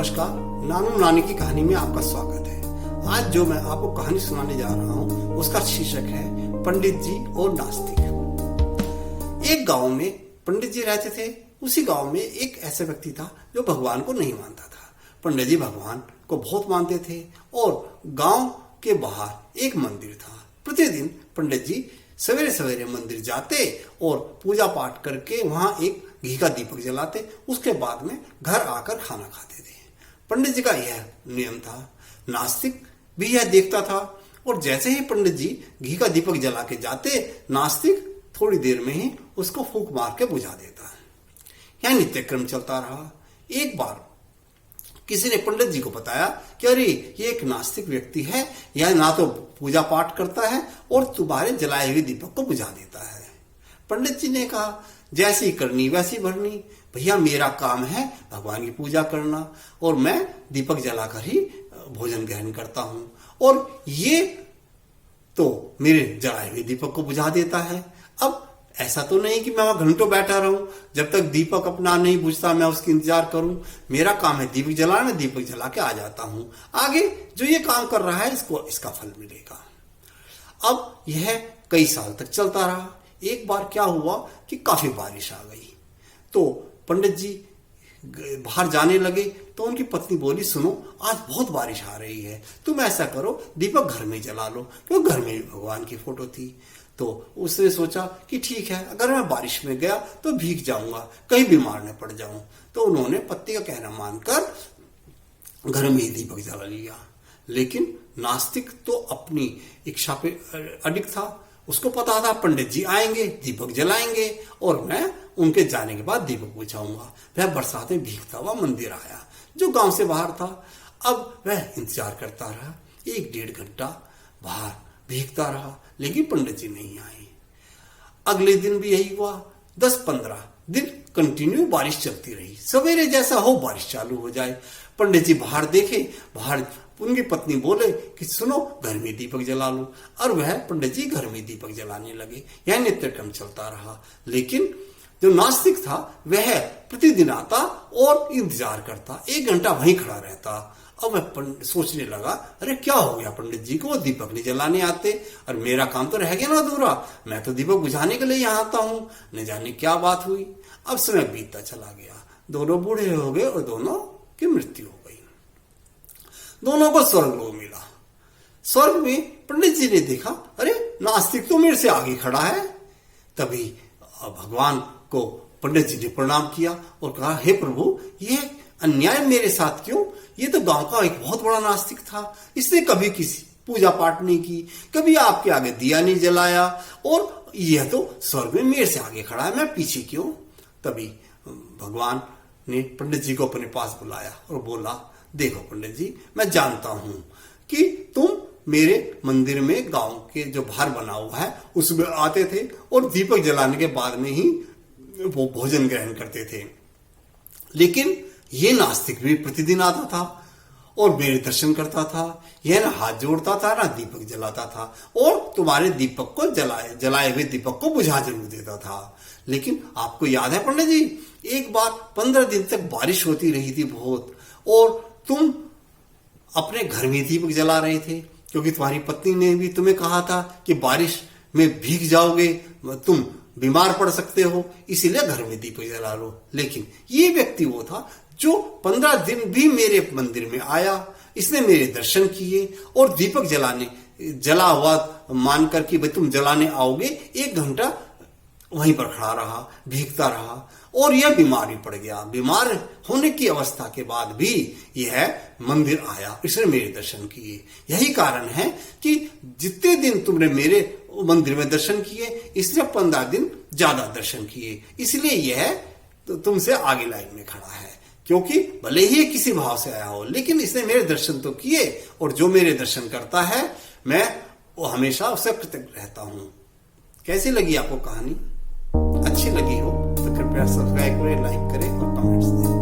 नमस्कार, नानू नानी की कहानी में आपका स्वागत है। आज जो मैं आपको कहानी सुनाने जा रहा हूँ उसका शीर्षक है पंडित जी और नास्तिक। एक गांव में पंडित जी रहते थे। उसी गांव में एक ऐसा व्यक्ति था जो भगवान को नहीं मानता था। पंडित जी भगवान को बहुत मानते थे और गांव के बाहर एक मंदिर था। प्रतिदिन पंडित जी सवेरे सवेरे मंदिर जाते और पूजा पाठ करके वहां एक घी का दीपक जलाते। उसके बाद में घर आकर खाना खाते थे। पंडित जी का यह नियम था। नास्तिक भी यह देखता था और जैसे ही पंडित जी घी का दीपक जला के जाते, नास्तिक थोड़ी देर में ही उसको फूंक मार के बुझा देता। यह नित्यक्रम चलता रहा। एक बार किसी ने पंडित जी को बताया कि अरे ये एक नास्तिक व्यक्ति है, यह ना तो पूजा पाठ करता है और तुम्हारे जलाए हुए दीपक को बुझा देता है। पंडित जी ने कहा, जैसी करनी वैसी भरनी। भैया, मेरा काम है भगवान की पूजा करना और मैं दीपक जलाकर ही भोजन ग्रहण करता हूं, और ये तो मेरे जलाए हुए दीपक को बुझा देता है। अब ऐसा तो नहीं कि मैं वहां घंटों बैठा रहूं, जब तक दीपक अपना नहीं बुझता मैं उसकी इंतजार करूं। मेरा काम है दीपक जलाना, दीपक जला के आ जाता हूं। आगे जो ये काम कर रहा है इसको इसका फल मिलेगा। अब यह कई साल तक चलता रहा। एक बार क्या हुआ कि काफी बारिश आ गई, तो पंडित जी बाहर जाने लगे तो उनकी पत्नी बोली, सुनो आज बहुत बारिश आ रही है, तुम ऐसा करो दीपक घर में जला लो, क्योंकि घर में भगवान की फोटो थी। तो उसने सोचा कि ठीक है, अगर मैं बारिश में गया तो भीग जाऊंगा, कहीं बीमार न पड़ जाऊं। तो उन्होंने पति का कहना मानकर घर में ही दीपक जला लिया। लेकिन नास्तिक तो अपनी इच्छा पे अडिग था। उसको पता था पंडित जी आएंगे, दीपक जलाएंगे और मैं उनके जाने के बाद दीपक बुझाऊंगा। वह बरसात में भीगता हुआ मंदिर आया जो गांव से बाहर था। अब वह इंतजार करता रहा। 1-1.5 घंटा बाहर भीगता रहा, लेकिन पंडित जी नहीं आए। अगले दिन भी यही हुआ। 10-15 दिन कंटिन्यू बारिश चलती रही। सवेरे जैसा हो बारिश चालू हो जाए, पंडित जी बाहर देखे, बाहर उनकी पत्नी बोले कि सुनो घर में दीपक जला लो, और वह पंडित जी घर में दीपक जलाने लगे। यह नित्यक्रम चलता रहा। लेकिन जो नास्तिक था वह प्रतिदिन आता और इंतजार करता, 1 घंटा वहीं खड़ा रहता। अब वह सोचने लगा, अरे क्या हो गया पंडित जी को, वो दीपक नहीं जलाने आते और मेरा काम तो रह गया ना अधूरा। मैं तो दीपक बुझाने के लिए यहाँ आता हूँ, न जाने क्या बात हुई। अब समय बीतता चला गया। दोनों बूढ़े हो गए और दोनों की मृत्यु हो गई। दोनों को स्वर्ग लोक मिला। स्वर्ग में पंडित जी ने देखा, अरे नास्तिक तो मेरे से आगे खड़ा है। तभी भगवान को पंडित जी ने प्रणाम किया और कहा, हे प्रभु, यह अन्याय मेरे साथ क्यों? ये तो गांव का एक बहुत बड़ा नास्तिक था। इसने कभी किसी पूजा पाठ नहीं की, कभी आपके आगे दिया नहीं जलाया, और यह तो स्वर्ग में मेरे से आगे खड़ा है, मैं पीछे क्यों? तभी भगवान ने पंडित जी को अपने पास बुलाया और बोला, देखो पंडित जी, मैं जानता हूं कि तुम मेरे मंदिर में गांव के जो बाहर बना हुआ है उसमें आते थे और दीपक जलाने के बाद में ही वो भोजन ग्रहण करते थे। लेकिन ये नास्तिक भी प्रतिदिन आता था और मेरे दर्शन करता था। यह ना हाथ जोड़ता था ना दीपक जलाता था, और तुम्हारे दीपक को जलाए हुए दीपक को बुझा जरूर देता था। लेकिन आपको याद है पंडित जी, एक बार 15 दिन तक बारिश होती रही थी बहुत, और तुम अपने घर में दीपक जला रहे थे, क्योंकि तुम्हारी पत्नी ने भी तुम्हें कहा था कि बारिश में भीग जाओगे, तुम बीमार पड़ सकते हो, इसीलिए घर में दीपक जला लो। लेकिन ये व्यक्ति वो था जो 15 दिन भी मेरे मंदिर में आया, इसने मेरे दर्शन किए और दीपक जला हुआ मानकर कि भाई तुम जलाने आओगे, 1 घंटा वहीं पर खड़ा रहा, भीगता रहा, और यह बीमार भी पड़ गया। बीमार होने की अवस्था के बाद भी यह मंदिर आया, इसने मेरे दर्शन किए। यही कारण है कि जितने दिन तुमने मेरे मंदिर में दर्शन किए, इसने 15 दिन ज्यादा दर्शन किए, इसलिए यह तो तुमसे आगे लाइन में खड़ा है। क्योंकि भले ही किसी भाव से आया हो, लेकिन इसने मेरे दर्शन तो किए, और जो मेरे दर्शन करता है मैं वो हमेशा उससे कृतज्ञ रहता हूं। कैसी लगी आपको कहानी? अच्छी लगी हो तो कृपया सब्सक्राइब करें, लाइक करें और कमेंट्स दें।